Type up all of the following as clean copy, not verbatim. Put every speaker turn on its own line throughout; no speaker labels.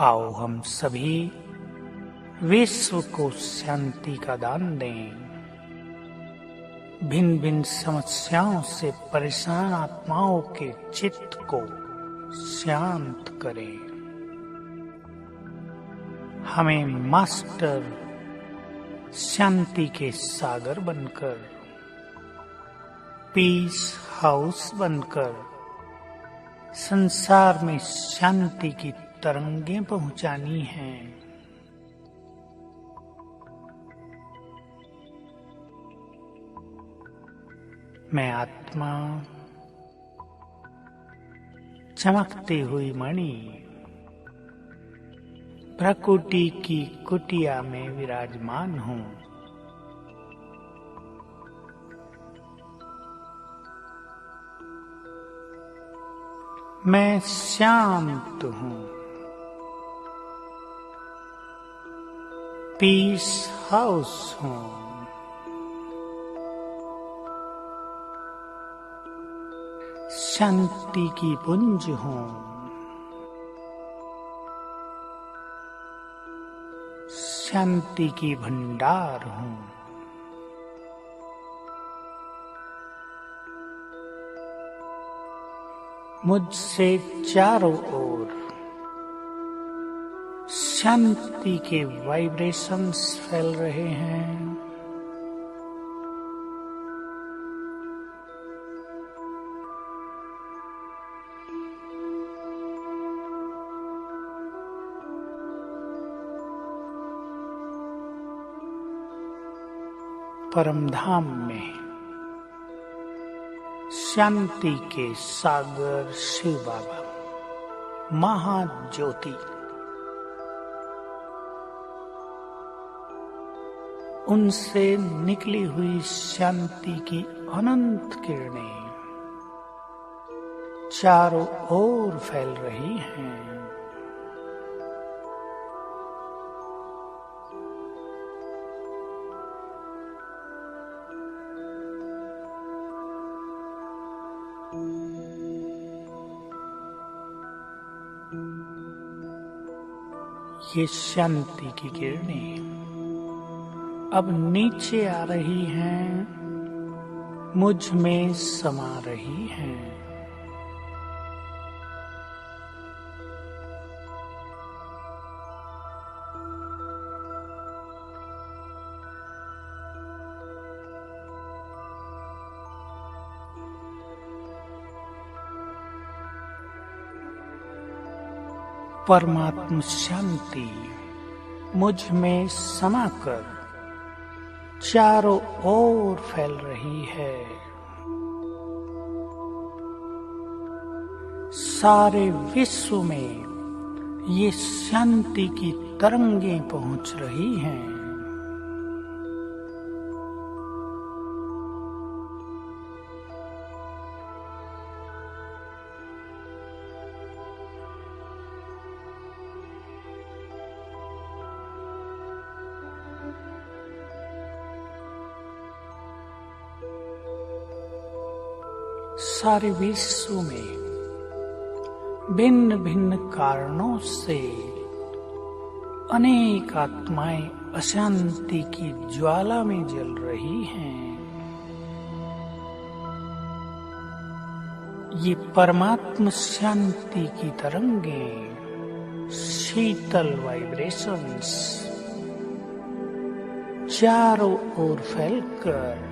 आओ हम सभी विश्व को शांति का दान दें। भिन्न भिन्न समस्याओं से परेशान आत्माओं के चित्त को शांत करें। हमें मास्टर शांति के सागर बनकर, पीस हाउस बनकर संसार में शांति की तरंगें पहुंचानी हैं। मैं आत्मा चमकती हुई मणि प्रकृति की कुटिया में विराजमान हूँ। मैं शांत हूँ। पीस हाउस हूँ। शांति की पुंज हूँ। शांति की भंडार हूँ। मुझसे चारों ओर शांति के वाइब्रेशंस फैल रहे हैं। परमधाम में शांति के सागर शिव बाबा महाज्योति उनसे निकली हुई शांति की अनंत किरणें चारों ओर फैल रही हैं। ये शांति की किरणें अब नीचे आ रही हैं, मुझ में समा रही हैं। परमात्म शांति मुझ में समाकर चारों ओर फैल रही है। सारे विश्व में ये शांति की तरंगें पहुंच रही हैं। सारे विश्व में भिन्न भिन्न कारणों से अनेक आत्माएं अशांति की ज्वाला में जल रही हैं। ये परमात्म शांति की तरंगें, शीतल वाइब्रेशंस चारों ओर फैलकर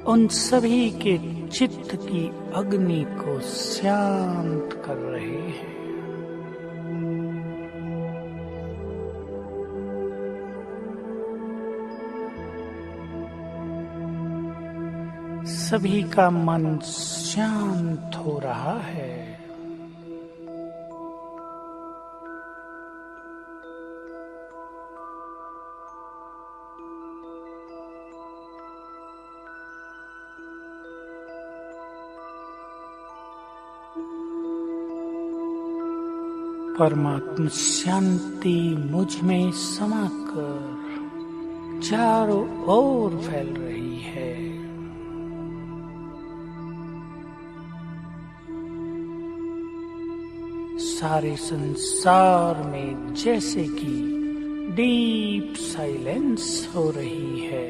उन सभी के चित्त की अग्नि को शांत कर रहे हैं। सभी का मन शांत हो रहा है। परमात्म शांति मुझ में समाकर चारों ओर फैल रही है। सारे संसार में जैसे कि डीप साइलेंस हो रही है।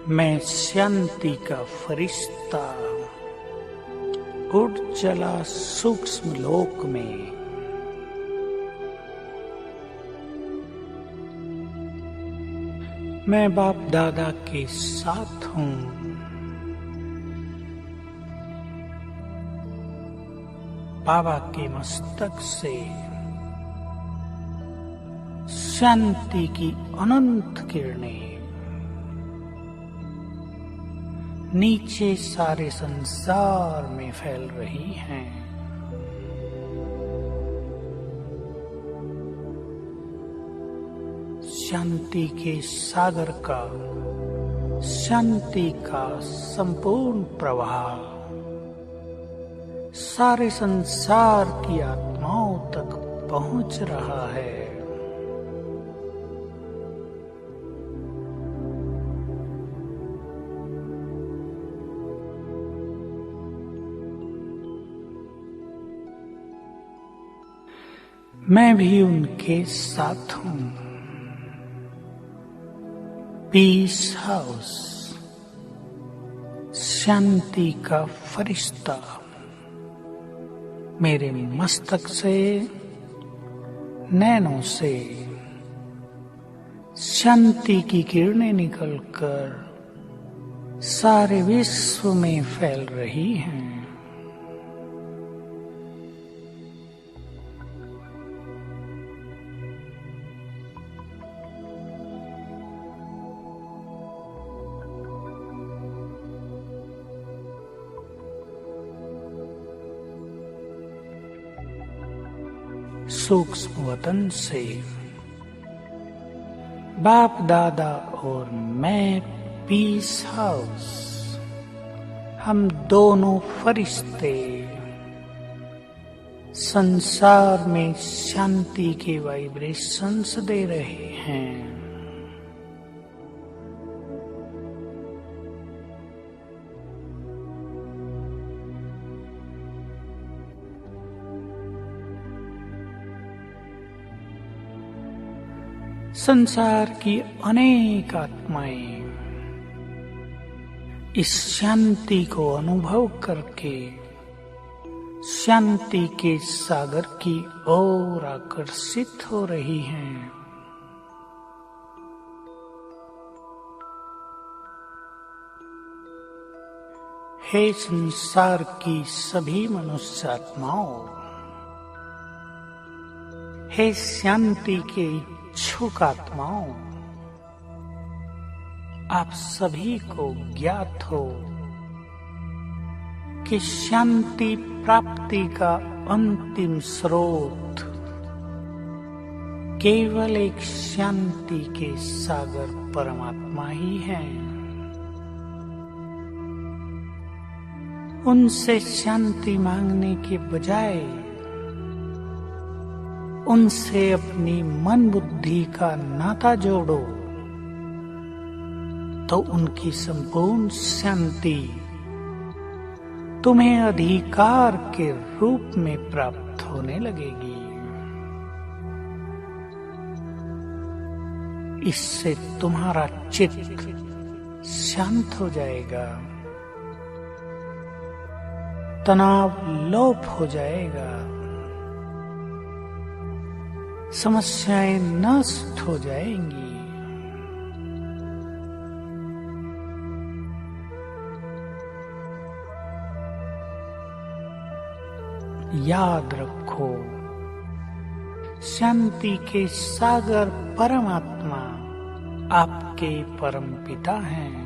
मैं शांति का फरिश्ता उड़ चला सूक्ष्म लोक में। मैं बाप दादा के साथ हूँ। बाबा के मस्तक से शांति की अनंत किरणें नीचे सारे संसार में फैल रही हैं। शांति के सागर का, शांति का संपूर्ण प्रवाह सारे संसार की आत्माओं तक पहुंच रहा है। मैं भी उनके साथ हूँ। पीस हाउस, शांति का फरिश्ता मेरे मस्तक से, नैनों से शांति की किरणें निकलकर सारे विश्व में फैल रही हैं। सूक्ष्म वतन से बाप दादा और मैं पीस हाउस, हम दोनों फरिश्ते संसार में शांति के वाइब्रेशंस दे रहे हैं। संसार की अनेक आत्माएं इस शांति को अनुभव करके शांति के सागर की ओर आकर्षित हो रही हैं। हे संसार की सभी मनुष्य आत्माओं, हे शांति के इच्छुक आत्माओं, आप सभी को ज्ञात हो कि शांति प्राप्ति का अंतिम स्रोत केवल एक शांति के सागर परमात्मा ही है। उनसे शांति मांगने के बजाय उनसे अपनी मन बुद्धि का नाता जोड़ो, तो उनकी संपूर्ण शांति तुम्हें अधिकार के रूप में प्राप्त होने लगेगी। इससे तुम्हारा चित्त शांत हो जाएगा, तनाव लोप हो जाएगा, समस्याएं नष्ट हो जाएंगी। याद रखो, शांति के सागर परमात्मा आपके परम पिता हैं,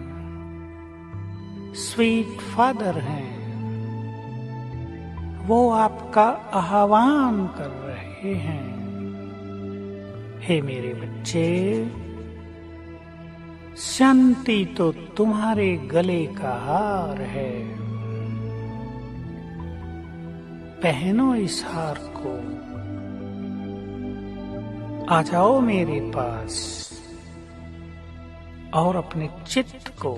स्वीट फादर हैं। वो आपका आह्वान कर रहे हैं, हे मेरे बच्चे, शांति तो तुम्हारे गले का हार है। पहनो इस हार को, आ जाओ मेरे पास और अपने चित्त को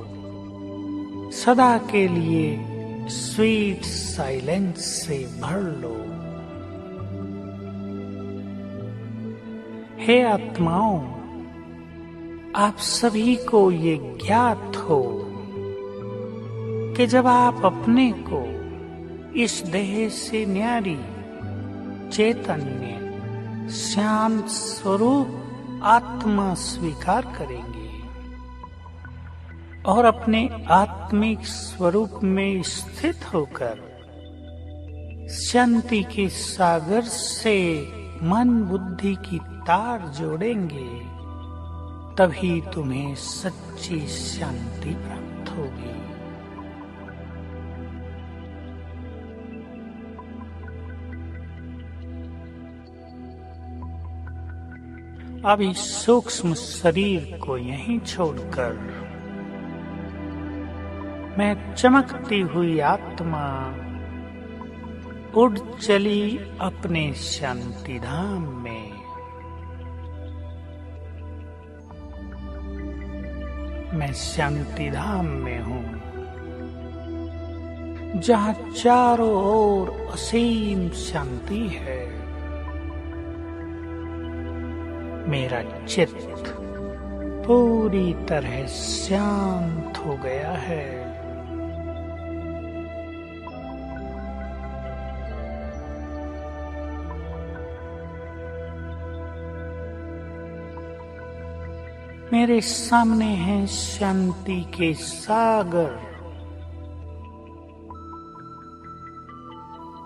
सदा के लिए स्वीट साइलेंस से भर लो। हे आत्माओं, आप सभी को ये ज्ञात हो कि जब आप अपने को इस देह से न्यारी चैतन्य शांत स्वरूप आत्मा स्वीकार करेंगे और अपने आत्मिक स्वरूप में स्थित होकर शांति के सागर से मन बुद्धि की तार जोड़ेंगे, तभी तुम्हें सच्ची शांति प्राप्त होगी। अब इस सूक्ष्म शरीर को यहीं छोड़कर मैं चमकती हुई आत्मा उड़ चली अपने शांति धाम में। मैं शांति धाम में हूँ, जहाँ चारों ओर असीम शांति है। मेरा चित्त पूरी तरह शांत हो गया है। मेरे सामने है शांति के सागर,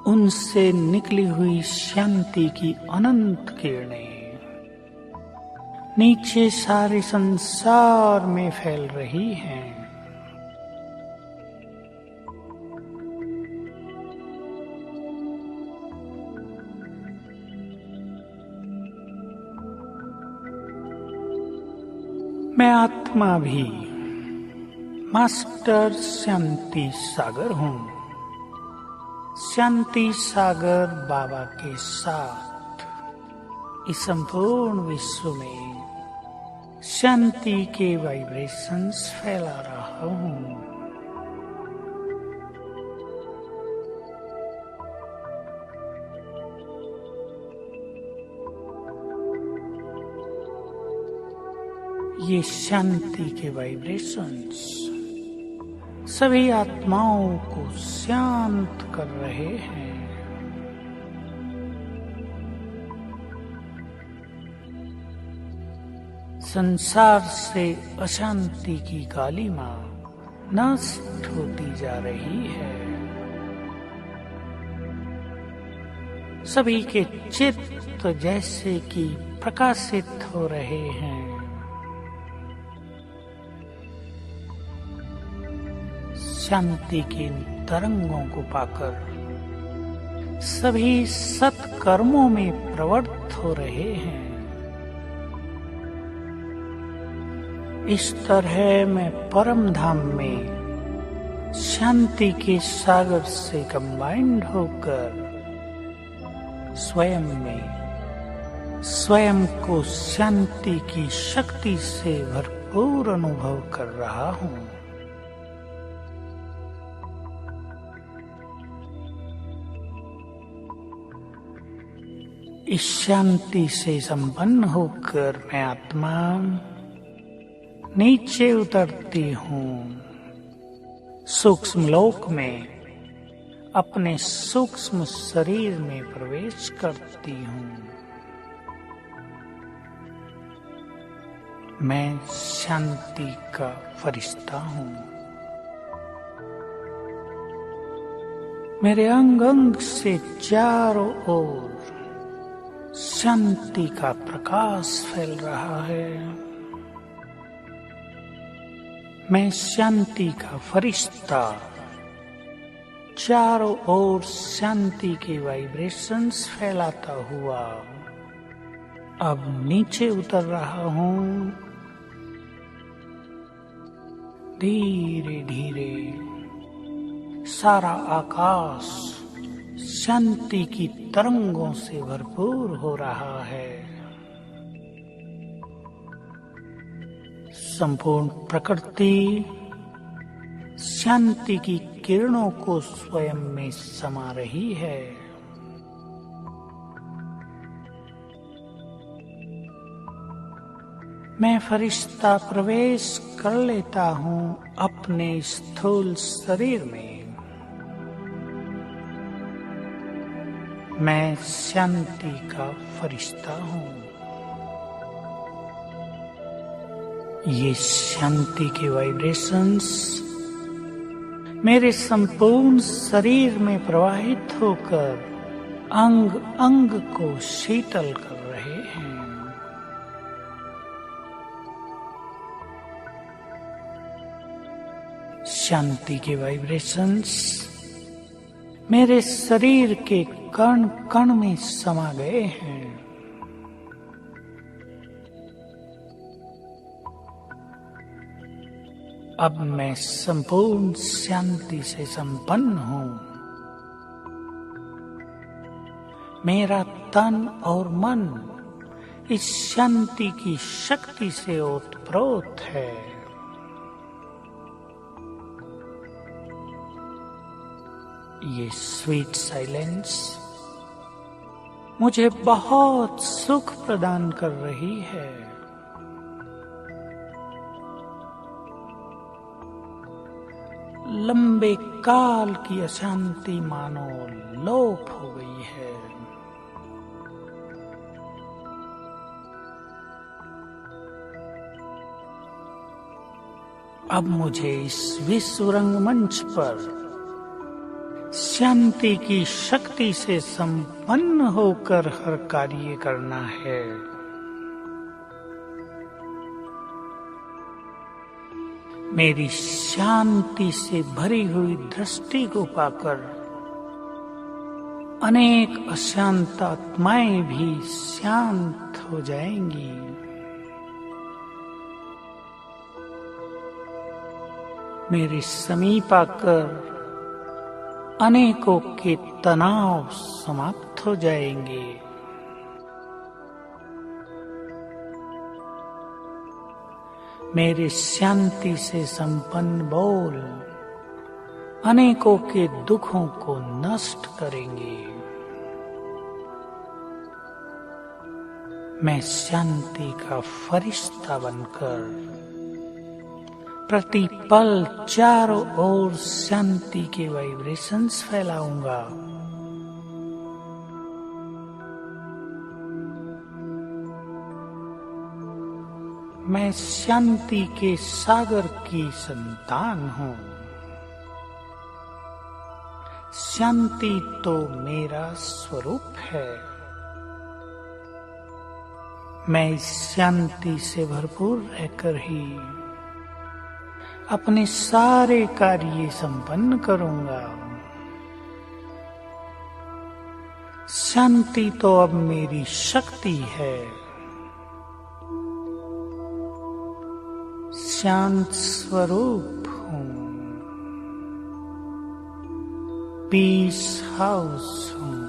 उनसे निकली हुई शांति की अनंत किरणें नीचे सारे संसार में फैल रही हैं। मैं आत्मा भी मास्टर शांति सागर हूँ। शांति सागर बाबा के साथ इस संपूर्ण विश्व में शांति के वाइब्रेशंस फैला रहा हूँ। ये शांति के वाइब्रेशंस सभी आत्माओं को शांत कर रहे हैं। संसार से अशांति की कालिमा नष्ट होती जा रही है। सभी के चित्त जैसे कि प्रकाशित हो रहे हैं। शांति के तरंगों को पाकर सभी सत्कर्मों में प्रवृत्त हो रहे हैं। इस तरह मैं परम धाम में शांति के सागर से कंबाइंड होकर स्वयं को शांति की शक्ति से भरपूर अनुभव कर रहा हूँ। इस शांति से संपन्न होकर मैं आत्मा नीचे उतरती हूँ, सूक्ष्म लोक में अपने सूक्ष्म शरीर में प्रवेश करती हूँ। मैं शांति का फरिश्ता हूँ। मेरे अंग अंग से चारों ओर शांति का प्रकाश फैल रहा है। मैं शांति का फरिश्ता चारों ओर शांति के वाइब्रेशंस फैलाता हुआ अब नीचे उतर रहा हूँ। धीरे धीरे सारा आकाश शांति की तरंगों से भरपूर हो रहा है। संपूर्ण प्रकृति शांति की किरणों को स्वयं में समा रही है। मैं फरिश्ता प्रवेश कर लेता हूँ अपने स्थूल शरीर में। मैं शांति का फरिश्ता हूँ। ये शांति के वाइब्रेशंस मेरे संपूर्ण शरीर में प्रवाहित होकर अंग अंग को शीतल कर रहे हैं। शांति के वाइब्रेशंस मेरे शरीर के कण कण में समा गए हैं। अब मैं संपूर्ण शांति से संपन्न हूँ। मेरा तन और मन इस शांति की शक्ति से ओतप्रोत है। ये स्वीट साइलेंस मुझे बहुत सुख प्रदान कर रही है। लंबे काल की अशांति मानो लोप हो गई है। अब मुझे इस विश्व रंगमंच पर शांति की शक्ति से संपन्न होकर हर कार्य करना है। मेरी शांति से भरी हुई दृष्टि को पाकर अनेक अशांत आत्माएं भी शांत हो जाएंगी। मेरे समीप आकर अनेकों के तनाव समाप्त हो जाएंगे। मेरे शांति से संपन्न बोल अनेकों के दुखों को नष्ट करेंगे। मैं शांति का फरिश्ता बनकर प्रतिपल चारों ओर शांति के वाइब्रेशंस फैलाऊंगा। मैं शांति के सागर की संतान हूँ। शांति तो मेरा स्वरूप है। मैं इस शांति से भरपूर रहकर ही अपने सारे कार्य संपन्न करूंगा। शांति तो अब मेरी शक्ति है। शांत स्वरूप हूँ। पीस हाउस हूँ।